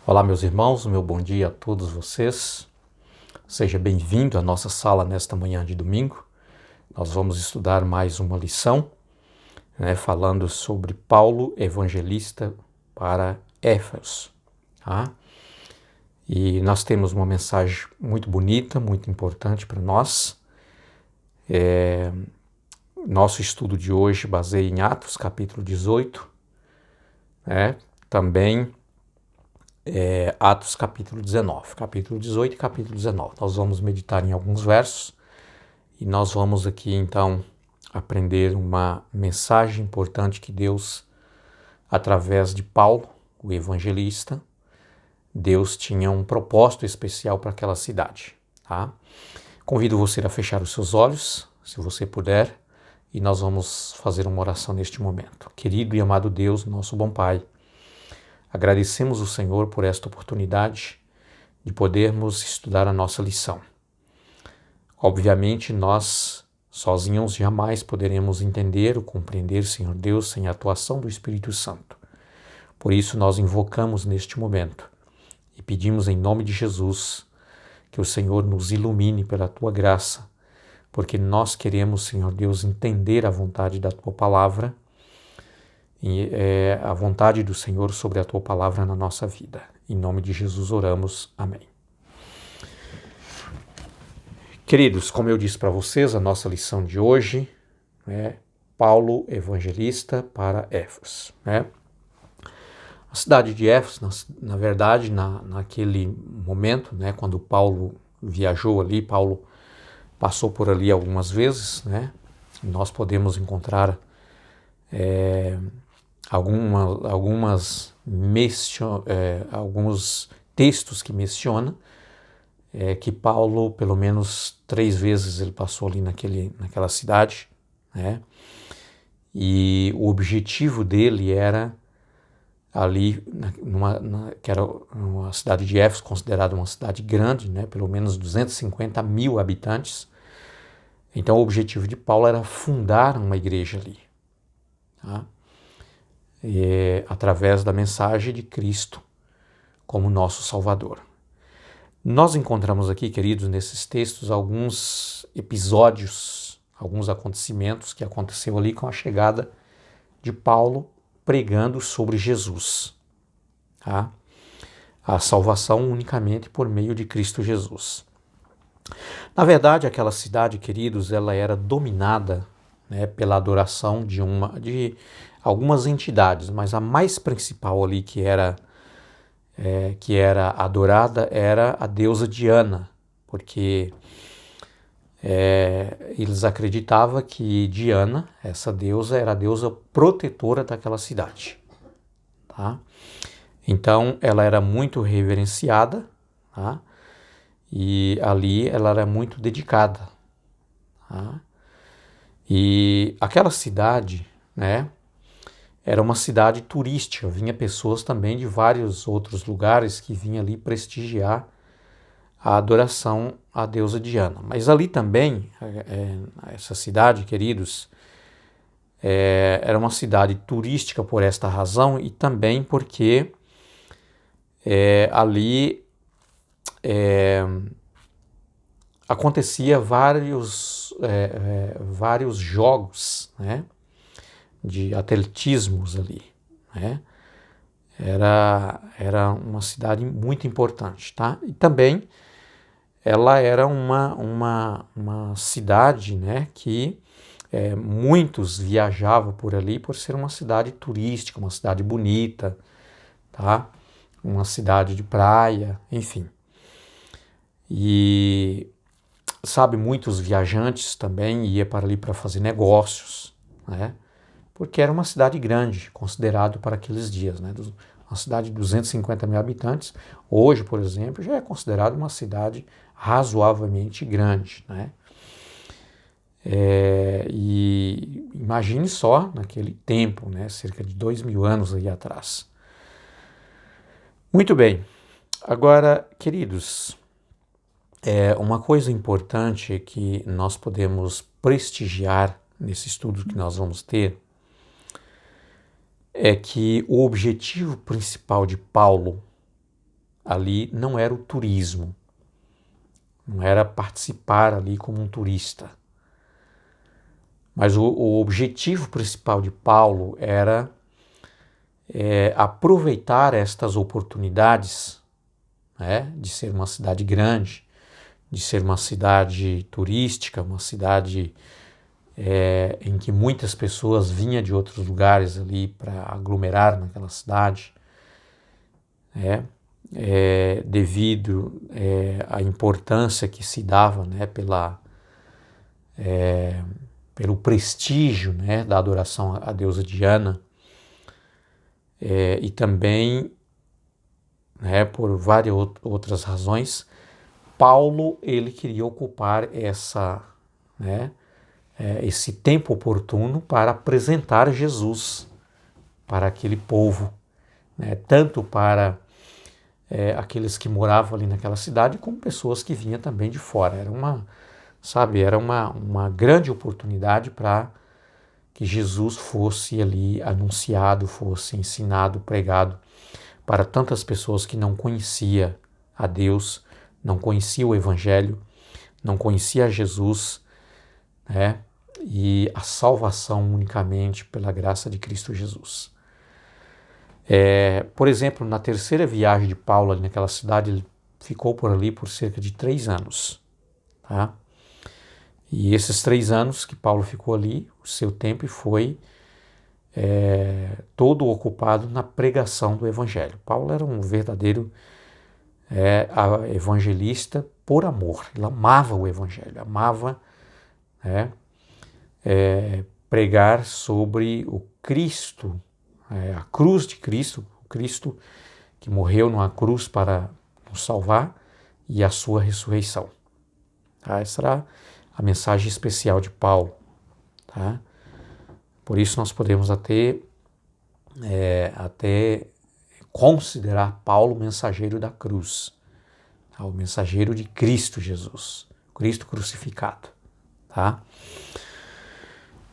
Olá, meus irmãos, meu bom dia a todos vocês. Seja bem-vindo à nossa sala nesta manhã de domingo. Nós vamos estudar mais uma lição, falando sobre Paulo, evangelista para Éfeso. Tá? E nós temos uma mensagem muito bonita, muito importante para nós. Nosso estudo de hoje baseia em Atos, capítulo 18, também Atos capítulo 19, capítulo 18 e capítulo 19. Nós vamos meditar em alguns versos e nós vamos aqui então aprender uma mensagem importante que Deus, através de Paulo, o evangelista, Deus tinha um propósito especial para aquela cidade. Tá? Convido você a fechar os seus olhos, se você puder, e nós vamos fazer uma oração neste momento. Querido e amado Deus, nosso bom Pai, agradecemos o Senhor por esta oportunidade de podermos estudar a nossa lição. Obviamente, nós sozinhos jamais poderemos entender ou compreender, Senhor Deus, sem a atuação do Espírito Santo. Por isso, nós invocamos neste momento e pedimos em nome de Jesus que o Senhor nos ilumine pela Tua graça, porque nós queremos, Senhor Deus, entender a vontade da Tua palavra e a vontade do Senhor sobre a Tua palavra na nossa vida. Em nome de Jesus oramos. Amém. Queridos, como eu disse para vocês, a nossa lição de hoje é Paulo, evangelista para Éfeso. A cidade de Éfeso, na verdade, naquele momento, quando Paulo viajou ali, Paulo passou por ali algumas vezes, nós podemos encontrar alguns textos que mencionam que Paulo, pelo menos 3 vezes, ele passou ali naquela cidade, e o objetivo dele era ali, que era uma cidade de Éfeso, considerada uma cidade grande, pelo menos 250 mil habitantes. Então o objetivo de Paulo era fundar uma igreja ali, através da mensagem de Cristo como nosso Salvador. Nós encontramos aqui, queridos, nesses textos alguns episódios, alguns acontecimentos que aconteceu ali com a chegada de Paulo pregando sobre Jesus. A salvação unicamente por meio de Cristo Jesus. Na verdade, aquela cidade, queridos, ela era dominada pela adoração de algumas entidades, mas a mais principal ali que era adorada era a deusa Diana, porque eles acreditavam que Diana, essa deusa, era a deusa protetora daquela cidade. Tá? Então ela era muito reverenciada, e ali ela era muito dedicada. E aquela cidade, era uma cidade turística, vinha pessoas também de vários outros lugares que vinham ali prestigiar a adoração à deusa Diana. Mas ali também, essa cidade, queridos, era uma cidade turística por esta razão e também porque ali acontecia vários jogos, de atletismos ali, Era uma cidade muito importante, tá? E também ela era uma cidade, que muitos viajavam por ali por ser uma cidade turística, uma cidade bonita, tá? Uma cidade de praia, enfim. E sabe, muitos viajantes também iam para ali para fazer negócios, porque era uma cidade grande, considerado para aqueles dias, uma cidade de 250 mil habitantes, hoje, por exemplo, já é considerado uma cidade razoavelmente grande, e imagine só naquele tempo, cerca de 2000 anos aí atrás. Muito bem, agora, queridos, uma coisa importante que nós podemos prestigiar nesse estudo que nós vamos ter é que o objetivo principal de Paulo ali não era o turismo, não era participar ali como um turista. Mas o objetivo principal de Paulo era aproveitar estas oportunidades, né, de ser uma cidade grande, de ser uma cidade turística, uma cidade em que muitas pessoas vinham de outros lugares ali para aglomerar naquela cidade, devido à importância que se dava, né, pelo prestígio, né, da adoração à deusa Diana, e também, né, por várias outras razões. Paulo ele queria ocupar esse tempo oportuno para apresentar Jesus para aquele povo, né, tanto para aqueles que moravam ali naquela cidade, como pessoas que vinham também de fora. Era uma grande oportunidade para que Jesus fosse ali anunciado, fosse ensinado, pregado para tantas pessoas que não conheciam a Deus, não conheciam o Evangelho, não conheciam Jesus, né? E a salvação unicamente pela graça de Cristo Jesus. Por exemplo, na terceira viagem de Paulo ali naquela cidade, ele ficou por ali por cerca de 3 anos. Tá? E esses 3 anos que Paulo ficou ali, o seu tempo foi todo ocupado na pregação do Evangelho. Paulo era um verdadeiro evangelista por amor. Ele amava o Evangelho, amava pregar sobre o Cristo, a cruz de Cristo, o Cristo que morreu numa cruz para nos salvar, e a sua ressurreição. Tá? Essa era a mensagem especial de Paulo. Tá? Por isso nós podemos até considerar Paulo o mensageiro da cruz, tá? O mensageiro de Cristo Jesus, Cristo crucificado. Tá?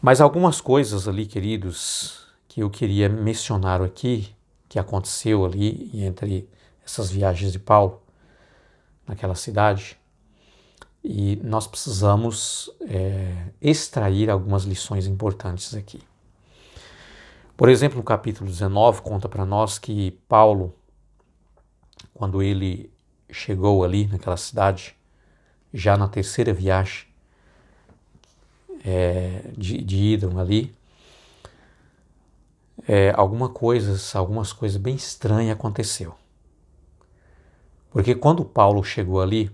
Mas algumas coisas ali, queridos, que eu queria mencionar aqui, que aconteceu ali entre essas viagens de Paulo naquela cidade, e nós precisamos extrair algumas lições importantes aqui. Por exemplo, no capítulo 19, conta para nós que Paulo, quando ele chegou ali naquela cidade, já na terceira viagem de ida ali, algumas coisas bem estranhas aconteceu. Porque quando Paulo chegou ali,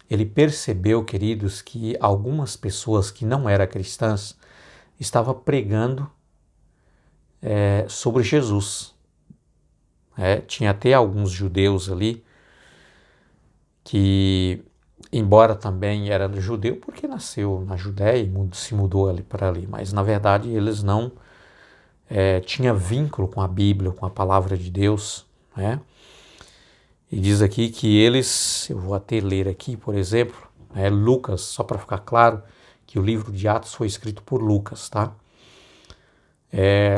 ele percebeu, queridos, que algumas pessoas que não eram cristãs estavam pregando sobre Jesus. Tinha até alguns judeus ali que, embora também era judeu, porque nasceu na Judéia e se mudou ali para ali, mas na verdade eles não tinham vínculo com a Bíblia, com a palavra de Deus, né? E diz aqui que eles, eu vou até ler aqui, por exemplo, Lucas, só para ficar claro que o livro de Atos foi escrito por Lucas, tá?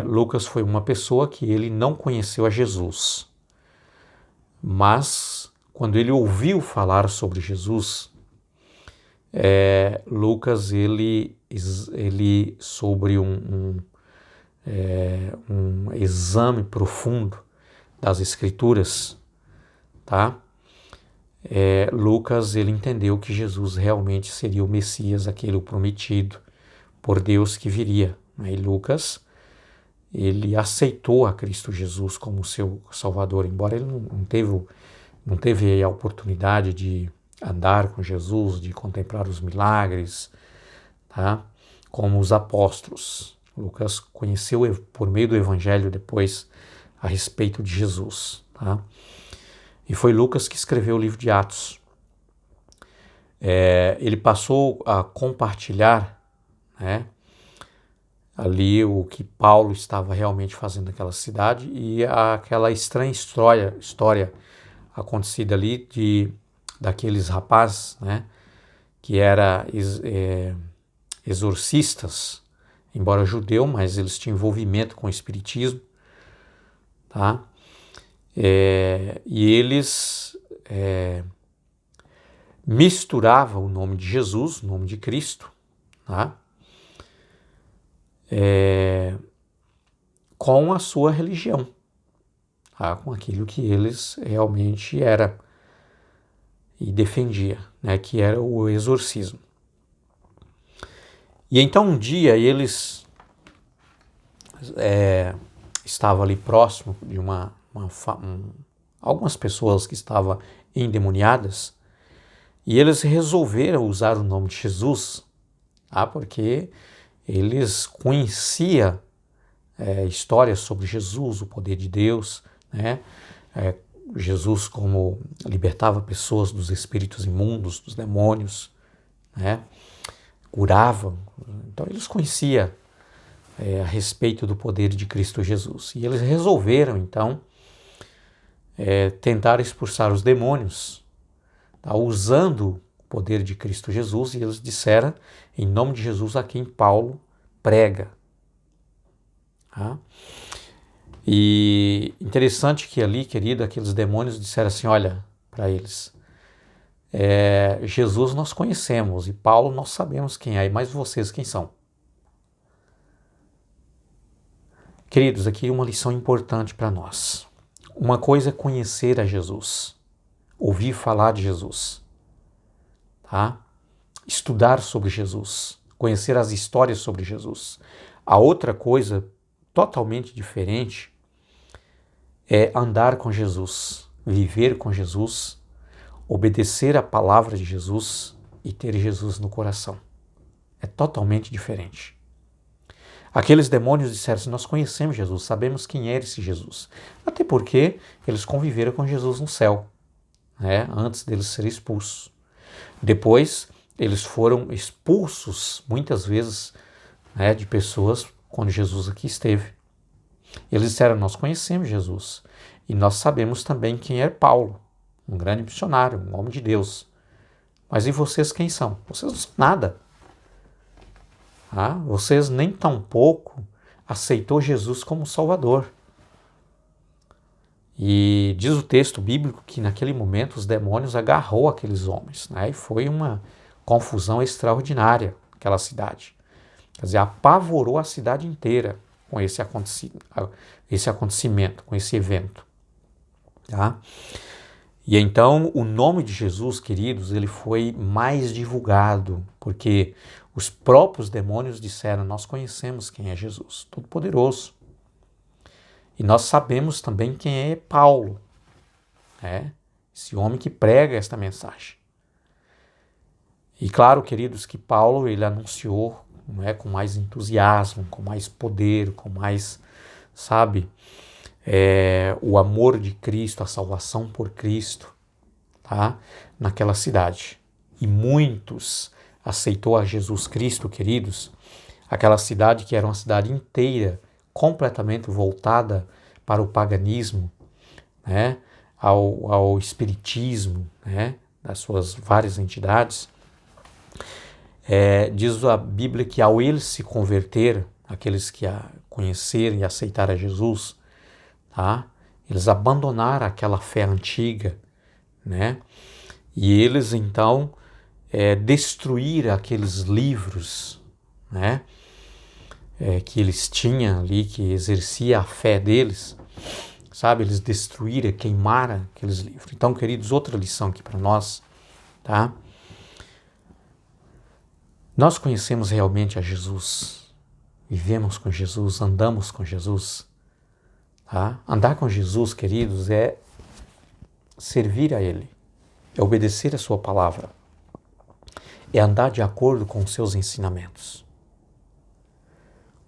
Lucas foi uma pessoa que ele não conheceu a Jesus, mas quando ele ouviu falar sobre Jesus, Lucas, ele sobre um exame profundo das Escrituras, tá? Lucas, ele entendeu que Jesus realmente seria o Messias, aquele prometido por Deus que viria, né? E Lucas, ele aceitou a Cristo Jesus como seu Salvador, embora ele não teve a oportunidade de andar com Jesus, de contemplar os milagres, tá? Como os apóstolos. Lucas conheceu por meio do Evangelho depois a respeito de Jesus, tá? E foi Lucas que escreveu o livro de Atos. Ele passou a compartilhar, né, ali o que Paulo estava realmente fazendo naquela cidade e aquela estranha história acontecida ali daqueles rapazes, né, que eram exorcistas, embora judeu, mas eles tinham envolvimento com o espiritismo, tá? E eles misturava o nome de Jesus, o nome de Cristo, tá? Com a sua religião, tá? Com aquilo que eles realmente era e defendia, né? Que era o exorcismo. E então um dia eles estavam ali próximo de algumas pessoas que estavam endemoniadas, e eles resolveram usar o nome de Jesus, tá? Porque eles conheciam histórias sobre Jesus, o poder de Deus, né? Jesus como libertava pessoas dos espíritos imundos, dos demônios, né? Curava. Então eles conheciam a respeito do poder de Cristo Jesus. E eles resolveram, então, tentar expulsar os demônios, tá? Usando o poder de Cristo Jesus, e eles disseram, em nome de Jesus, a quem Paulo prega. Tá? E interessante que ali, querido, aqueles demônios disseram assim, olha, para eles, Jesus nós conhecemos e Paulo nós sabemos quem é, mas vocês quem são? Queridos, aqui uma lição importante para nós. Uma coisa é conhecer a Jesus, ouvir falar de Jesus, tá? Estudar sobre Jesus, conhecer as histórias sobre Jesus. A outra coisa totalmente diferente é andar com Jesus, viver com Jesus, obedecer a palavra de Jesus e ter Jesus no coração. É totalmente diferente. Aqueles demônios disseram assim, nós conhecemos Jesus, sabemos quem é esse Jesus. Até porque eles conviveram com Jesus no céu, né, antes deles serem expulsos. Depois, eles foram expulsos, muitas vezes, né, de pessoas quando Jesus aqui esteve. Eles disseram, nós conhecemos Jesus e nós sabemos também quem é Paulo, um grande missionário, um homem de Deus. Mas e vocês quem são? Vocês não são nada. Vocês nem tampouco aceitou Jesus como Salvador. E diz o texto bíblico que naquele momento os demônios agarrou aqueles homens, né? E foi uma confusão extraordinária naquela cidade. Quer dizer, apavorou a cidade inteira com esse acontecimento, com esse evento. Tá? E então o nome de Jesus, queridos, ele foi mais divulgado, porque os próprios demônios disseram, nós conhecemos quem é Jesus, Todo-Poderoso. E nós sabemos também quem é Paulo, né? Esse homem que prega esta mensagem. E claro, queridos, que Paulo ele anunciou, né, com mais entusiasmo, com mais poder, com mais, sabe, o amor de Cristo, a salvação por Cristo, tá? Naquela cidade. E muitos aceitou a Jesus Cristo, queridos, aquela cidade que era uma cidade inteira, completamente voltada para o paganismo, né? ao espiritismo, né? Das suas várias entidades. Diz a Bíblia que ao eles se converter, aqueles que a conheceram e aceitaram a Jesus, tá? Eles abandonaram aquela fé antiga, né? E eles então destruíram aqueles livros, né? Que eles tinham ali, que exercia a fé deles, sabe? Eles destruíram, queimaram aqueles livros. Então, queridos, outra lição aqui para nós, tá? Nós conhecemos realmente a Jesus, vivemos com Jesus, andamos com Jesus. Tá? Andar com Jesus, queridos, é servir a Ele, é obedecer a sua palavra, é andar de acordo com os seus ensinamentos.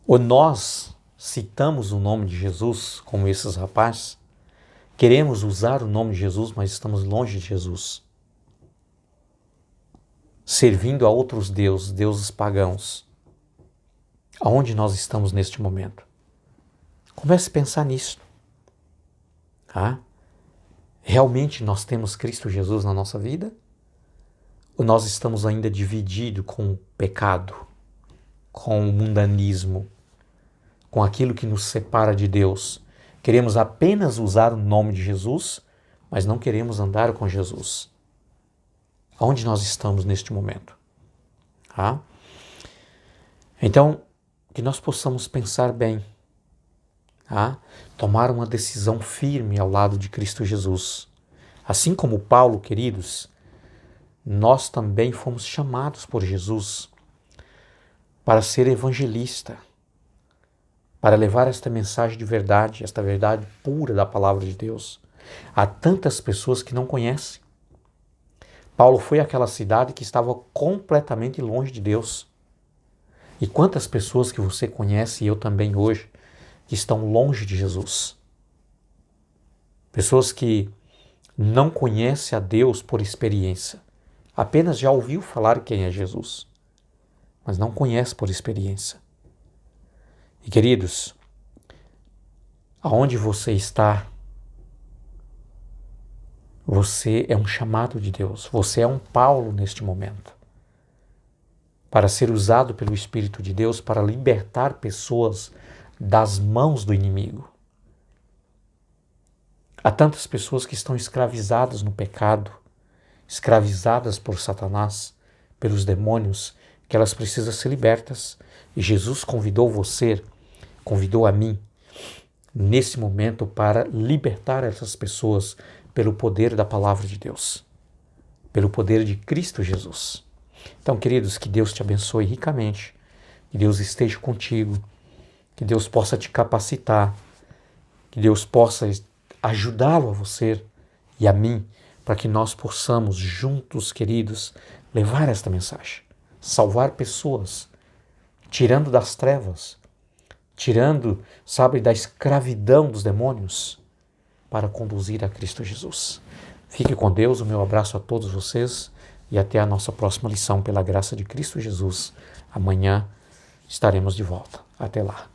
Ou nós citamos o nome de Jesus, como esses rapazes, queremos usar o nome de Jesus, mas estamos longe de Jesus, servindo a outros deuses pagãos. Aonde nós estamos neste momento? Comece a pensar nisso. Tá? Realmente nós temos Cristo Jesus na nossa vida? Ou nós estamos ainda divididos com o pecado, com o mundanismo, com aquilo que nos separa de Deus? Queremos apenas usar o nome de Jesus, mas não queremos andar com Jesus. Aonde nós estamos neste momento? Tá? Então, que nós possamos pensar bem, tá? Tomar uma decisão firme ao lado de Cristo Jesus. Assim como Paulo, queridos, nós também fomos chamados por Jesus para ser evangelista, para levar esta mensagem de verdade, esta verdade pura da palavra de Deus, a tantas pessoas que não conhecem. Paulo foi àquela cidade que estava completamente longe de Deus. E quantas pessoas que você conhece, e eu também hoje, que estão longe de Jesus. Pessoas que não conhecem a Deus por experiência. Apenas já ouviu falar quem é Jesus, mas não conhece por experiência. E queridos, aonde você está, você é um chamado de Deus, você é um Paulo neste momento, para ser usado pelo Espírito de Deus para libertar pessoas das mãos do inimigo. Há tantas pessoas que estão escravizadas no pecado, escravizadas por Satanás, pelos demônios, que elas precisam ser libertas. E Jesus convidou você, convidou a mim, nesse momento, para libertar essas pessoas pelo poder da palavra de Deus, pelo poder de Cristo Jesus. Então, queridos, que Deus te abençoe ricamente, que Deus esteja contigo, que Deus possa te capacitar, que Deus possa ajudá-lo a você e a mim, para que nós possamos juntos, queridos, levar esta mensagem, salvar pessoas, tirando das trevas, tirando, sabe, da escravidão dos demônios, para conduzir a Cristo Jesus. Fique com Deus, o meu abraço a todos vocês e até a nossa próxima lição, pela graça de Cristo Jesus. Amanhã estaremos de volta. Até lá.